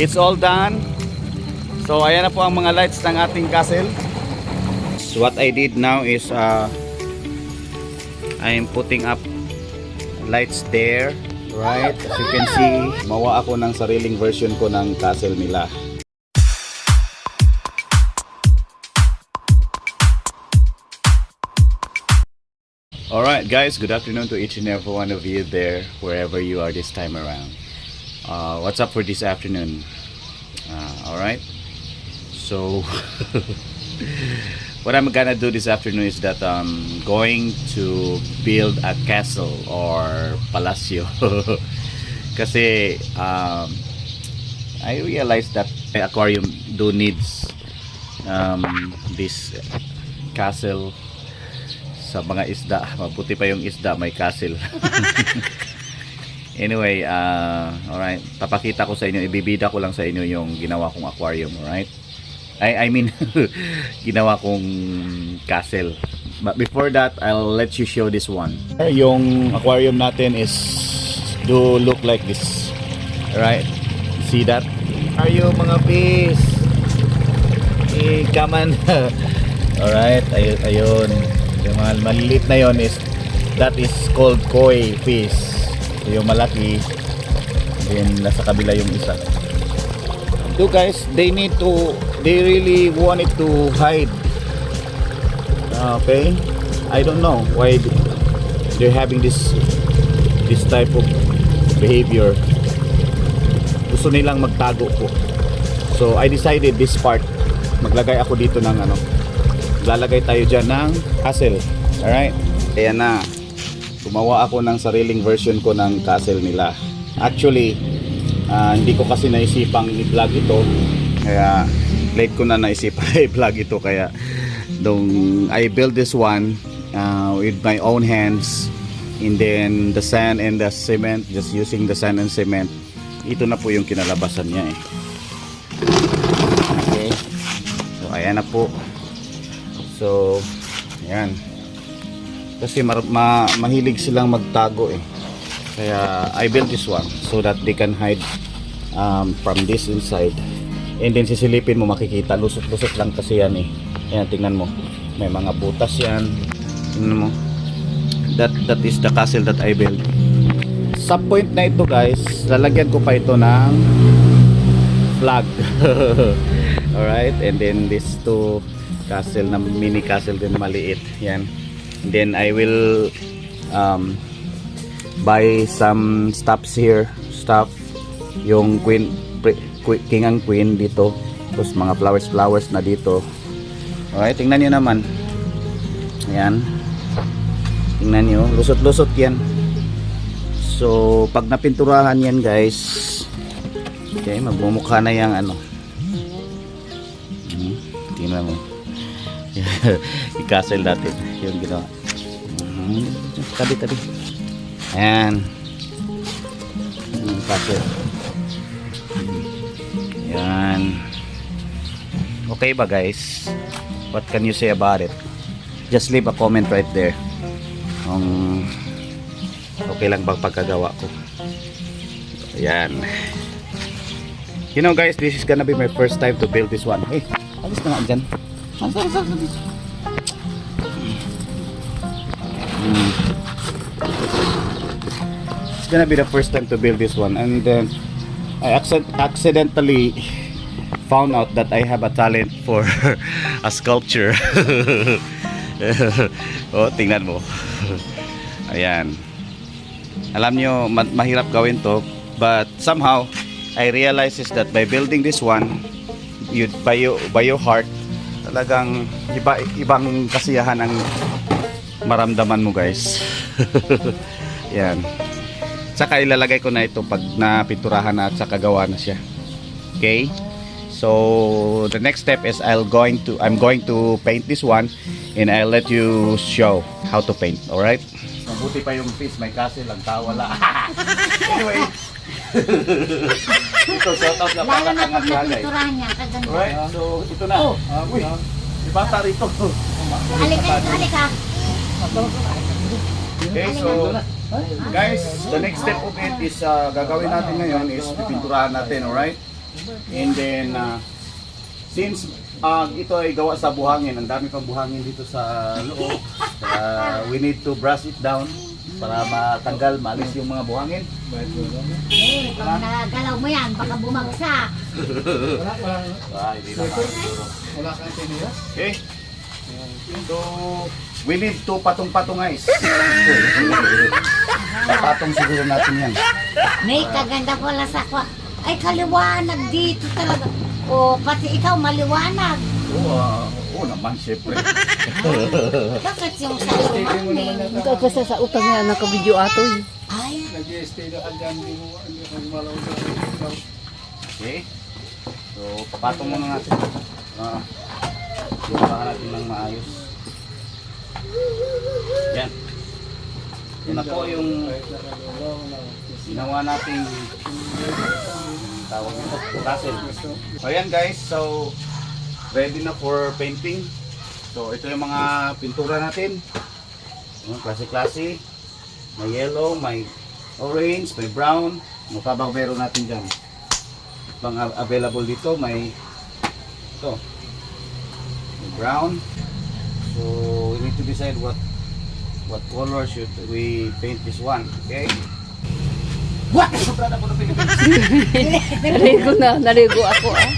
It's all done. So ayan na po ang mga lights ng ating castle. So what I did now is I'm putting up lights there, right? As you can see, gumawa ako ng sariling version ko ng castle nila. Alright guys, good afternoon to each and every one of you there, wherever you are this time around. What's up for this afternoon? Alright, so what I'm gonna do this afternoon is that I'm going to build a castle or palacio. Kasi I realized that my aquarium needs this castle. Sa mga isda, mabuti pa yung isda may castle. Anyway, alright, papakita ko sa inyo, ibibida ko lang sa inyo yung ginawa kong aquarium, alright? I mean ginawa kong castle. But before that, I'll let you show this one. Yung aquarium natin is do look like this, alright? See that? Are you mga fish? Come on. Alright, ayun. Yung mga maliliit na yon is that is called koi fish. So yung malaki, then nasa kabila yung isa. So guys, they really wanted to hide. Okay, I don't know why they're having this type of behavior. Gusto nilang magtago po. So I decided this part, maglagay ako dito ng lalagay tayo dyan ng castle. Alright, ayan na, gumawa ako ng sariling version ko ng castle nila. Actually hindi ko kasi naisipang i-vlog ito, kaya late ko na naisipan i-vlog ito. Kaya I built this one with my own hands, and then the sand and the cement, just using the sand and cement. Ito na po yung kinalabasan niya Okay, so ayan na po. So, ayan. Kasi mahilig silang magtago Kaya, I built this one so that they can hide from this inside. And then, sisilipin mo, makikita. Lusot-lusot lang kasi yan Ayan, tingnan mo. May mga butas yan. Tingnan mo. That is the castle that I built. Sa point na ito, guys, lalagyan ko pa ito ng flag. Alright, and then these two castle na mini castle din maliit yan. Then I will buy some stuffs here, yung king and queen dito, tapos mga flowers na dito. Alright, tingnan nyo naman. Ayan, tingnan nyo, lusot yan. So pag napinturahan yan guys, okay, magmumukha na yung tingnan mo. I-castle natin yung ginawa. Tabi. Ayan. Castle. Ayan. Okay ba guys? What can you say about it? Just leave a comment right there. Okay lang bang pagkagawa ko? Ayan. You know guys, this is gonna be my first time to build this one. Hey, alis na nga dyan. It's gonna be the first time to build this one, and then I accidentally found out that I have a talent for a sculpture. Oh, tingnan mo. Ayan. Alam nyo, mahirap gawin to, but somehow I realized is that by building this one, by your heart, talagang ibang kasiyahan ang maramdaman mo guys. Yan. Saka ilalagay ko na ito pag napinturahan na at saka gawa na siya. Okay, so the next step is I'm going to paint this one, and I'll let you show how to paint. Alright, mabuti pa yung fish may castle lang, wala. Anyway, ito shout out na para kang agalay. Alright, so ito na. Uy, ibata rito. Halika. Okay, so guys, the next step of it is gagawin natin ngayon is pipinturahan natin, alright? And then, since ito ay gawa sa buhangin, ang dami pang buhangin dito sa loob, we need to brush it down para matanggal, maalis yung mga buhangin. Eh, pag nagalaw mo yan, baka bumagsak. Hindi naman siguro. Wala kang tinilas? Okay. So, we need to patong-patong guys. Patong siguro natin yan. May kaganda pala sa kwa. Ay, kaliwanag dito talaga. O, pati ikaw maliwanag. Oo naman, syempre. Bakit yung sa liwanag? Ito kasi sa utang nga naka-video ato eh. Ay, Nag-i-stay na ka dyan, hindi mo malaw na. Okay. So, papatong muna natin. Bukahan natin ng maayos. Yan. Yan na po yung ginawa nating tawag nito, tassel. So yan guys, so ready na for painting. So ito yung mga pintura natin. Klase-klase. May yellow, may orange, may brown. Ano pa bang meron natin dyan? Pang available dito, may ito. May brown. So we need to decide what color should we paint this one, okay? What? Sobrang ako na Naligo ako ah.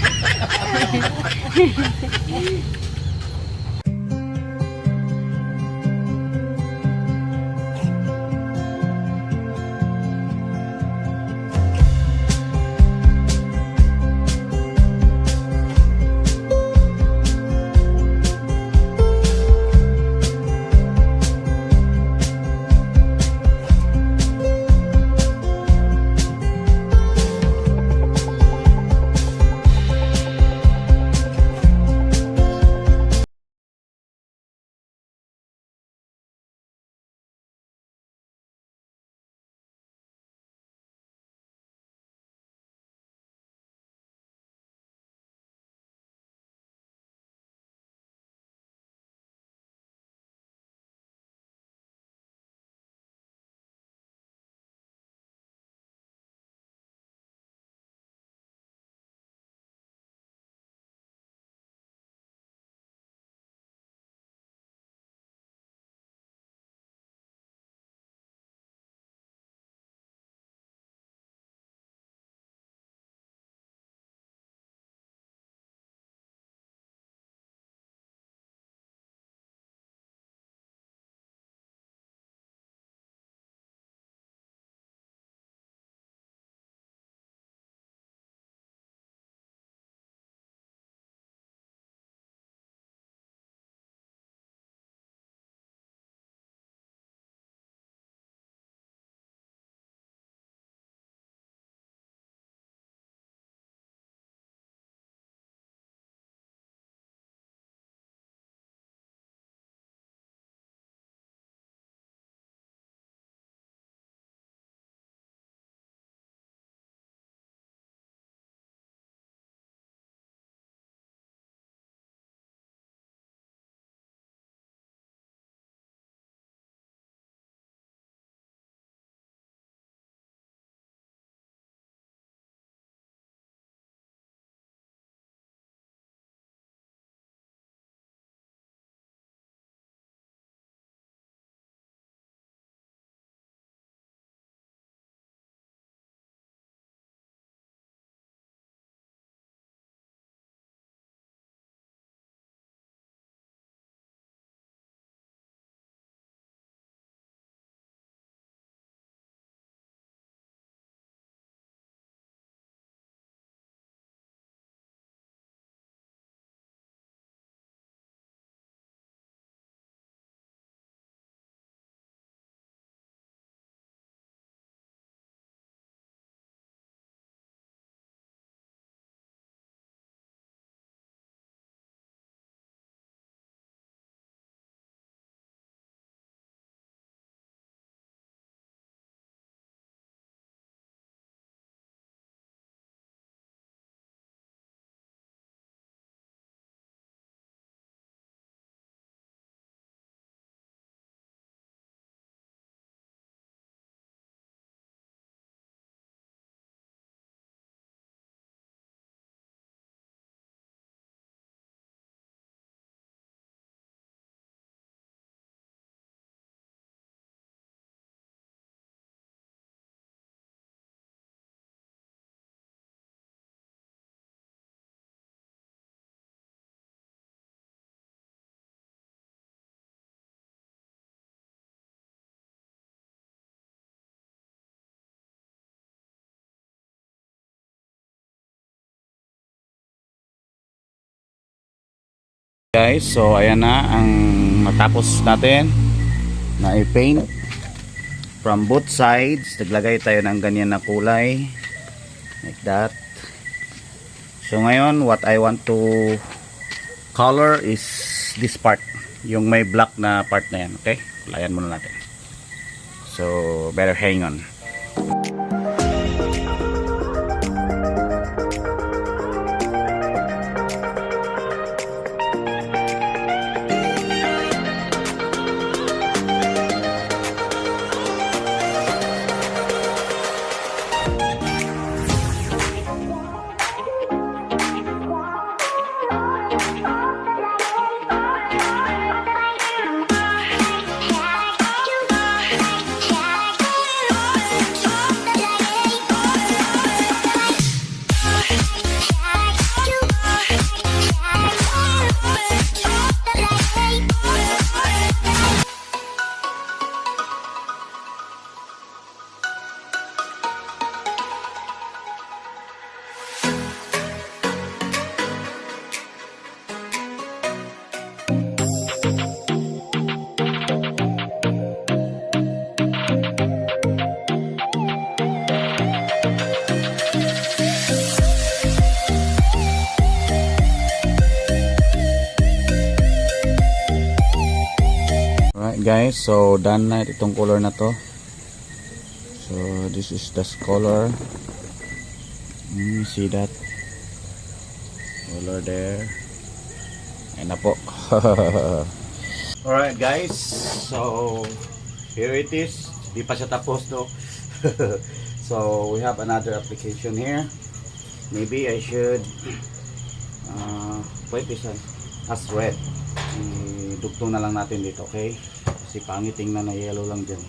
Guys, so ayan na ang matapos natin na i-paint from both sides. Naglagay tayo ng ganyan na kulay like that. So ngayon what I want to color is this part, yung may black na part na yan. Okay, layan muna natin, so better hang on. Alright guys, so done na itong color na to. So this is the color. See that color there. Ayan na po. Alright guys, so here it is. Di pa siya tapos no. So we have another application here. Maybe I should put this as red. Dugtong na lang natin dito, okay? Kasi pangit tingnan na yellow lang dyan.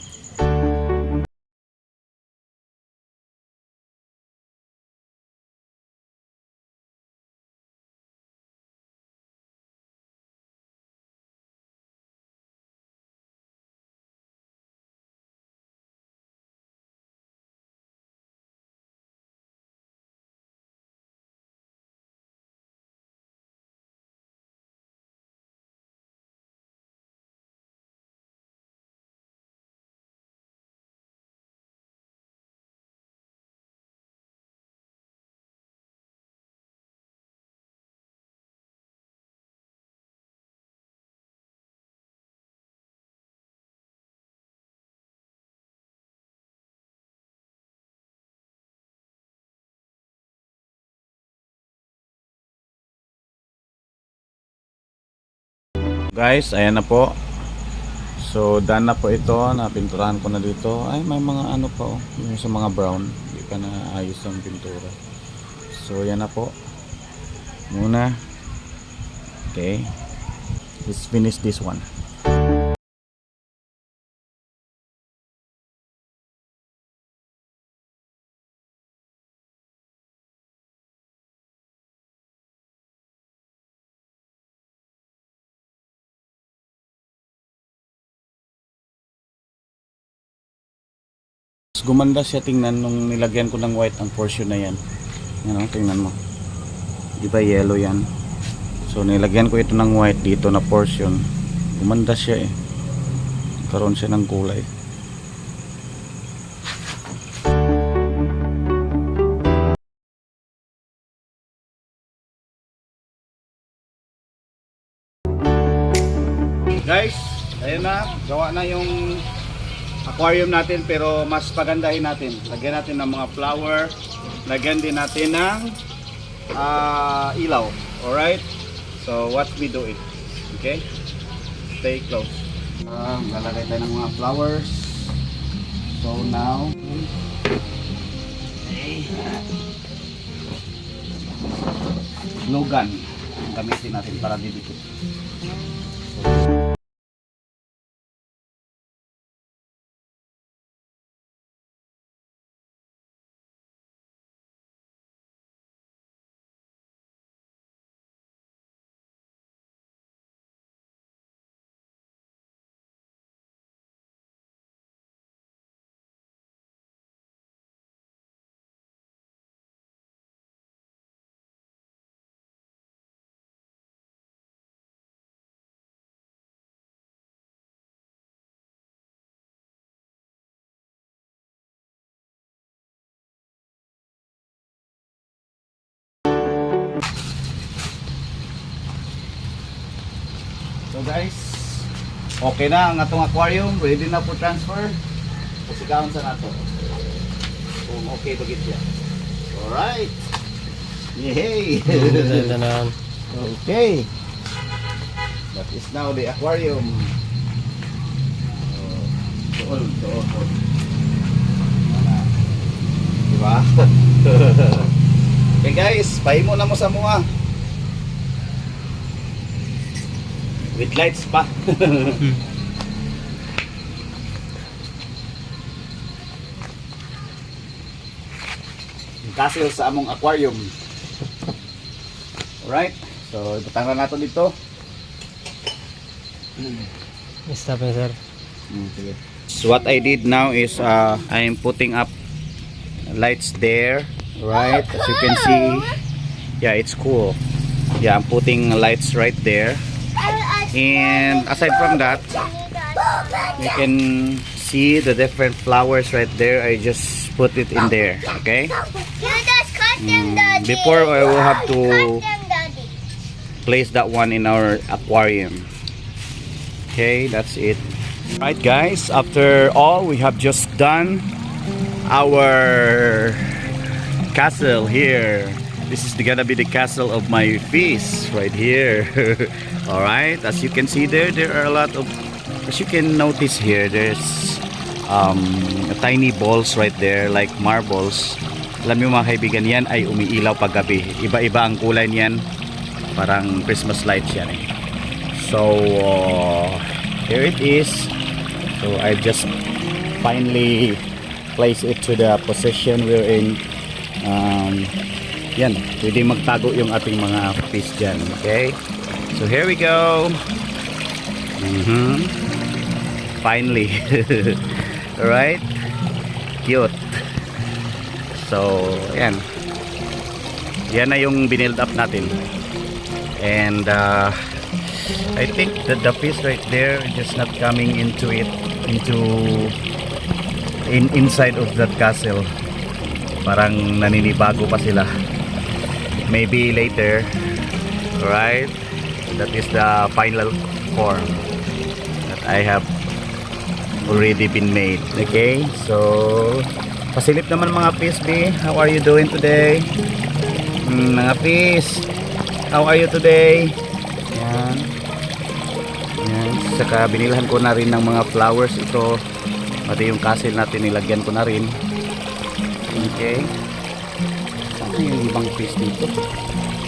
Guys, ayan na po. So done na po ito. Napinturahan ko na dito. Ay, may mga ano pa oh, yung sa mga brown. Hindi pa na ayos ang pintura. So yan na po muna. Okay, let's finish this one. Gumanda siya tingnan nung nilagyan ko ng white ang portion na yan. Yan o, tingnan mo. Di ba yellow yan? So nilagyan ko ito ng white dito na portion. Gumanda siya eh. Karoon siya ng kulay. Guys, ayun na. Gawa na yung aquarium natin, pero mas pagandahin natin. Lagyan natin ng mga flower, lagyan din natin ng ilaw. Alright, so what we doing? Okay, stay close. Lalagay tayo ng mga flowers. So now glue gun gamitin natin para didikit. guys, okay na ang atong aquarium, ready na po transfer. Pasigawon sa nato. Kung okay bagit siya. Alright. Yay! Okay. That is now the aquarium. Tuol. Diba? Okay guys, pahimo na mo sa mga. With lights pa. Yung castle sa among aquarium. Alright. So, ibutang na nato dito. Stop na sir. Sige. So what I did now is I'm putting up lights there. Right. As you can see. Yeah, it's cool. Yeah, I'm putting lights right there. And aside from that, you can see the different flowers right there. I just put it in there. Okay. Before I will have to place that one in our aquarium. Okay, that's it. Right guys, after all, we have just done our castle here. This is gonna be the castle of my fish right here. Alright, as you can see there are a lot of, as you can notice here, there's tiny balls right there like marbles. Alam mo mga kaibigan, yan ay umiilaw paggabi. Iba-iba ang kulay niyan, parang Christmas lights yan eh. So here it is. So I just finally place it to the position we're in. Yan, pwede magtago yung ating mga fish dyan. Okay, so here we go. Finally. Alright, cute. So yan, yan na yung binild up natin. And I think that the fish right there just not coming into it, inside of that castle. Parang naninibago pa sila. Maybe later. Right, that is the final form that I have already been made. Okay, so pasilip naman mga fish B. How are you doing today? Mga fish, how are you today? Yan. Yan. Saka binilhan ko na rin ng mga flowers ito. Pati yung castle natin nilagyan ko na rin. Okay. Saan yung ibang fish dito?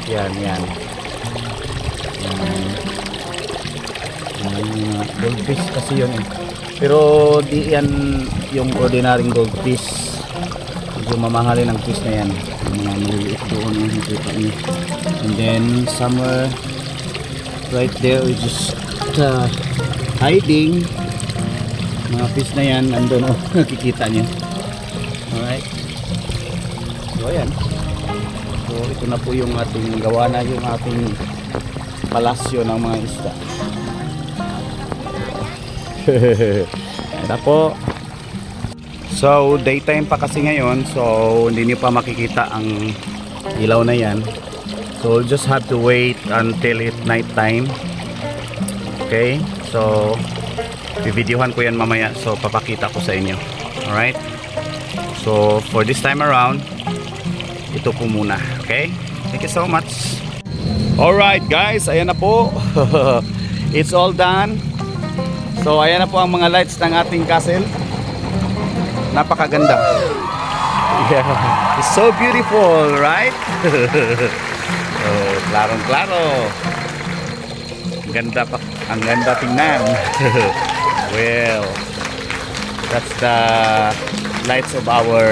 Yan, yan. Goldfish kasi yun eh. Pero di yan yung ordinaryong goldfish. Medyo mamahalin ang fish na yan. Mga maliliit doon yung nakita niyo. And then somewhere right there is just hiding. Mga fish na yan andun oh. Nakikita niyo. Alright. So ayan. So ito na po yung ating gawa na yung ating palasyo ng mga isda. Ito po. So daytime pa kasi ngayon, so hindi niyo pa makikita ang ilaw na yan. So just have to wait until it night time. Okay, so bibidyohan ko yan mamaya, so papakita ko sa inyo. Alright, so for this time around, ito po muna. Okay, thank you so much. Alright guys, ayan na po. It's all done. So ayan na po ang mga lights ng ating castle. Napakaganda. Yeah, it's so beautiful, right? Oh, klarong-klaro. Ang ganda pa, ang ganda tingnan. Well, that's the lights of our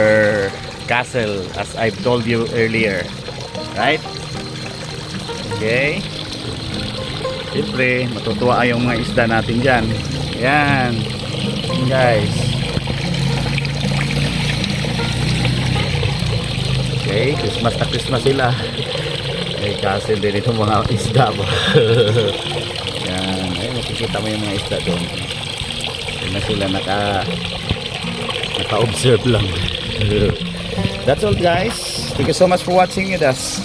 castle as I've told you earlier, right? Okay. Siyempre, matutuwa yung mga isda natin dyan. Yan. Yan guys. Okay, Christmas na Christmas sila. May castle din itong mga isda ba. Yan. Ay, makikita mo yung mga isda doon. Hindi na sila naka-observe lang. That's all guys. Thank you so much for watching with us.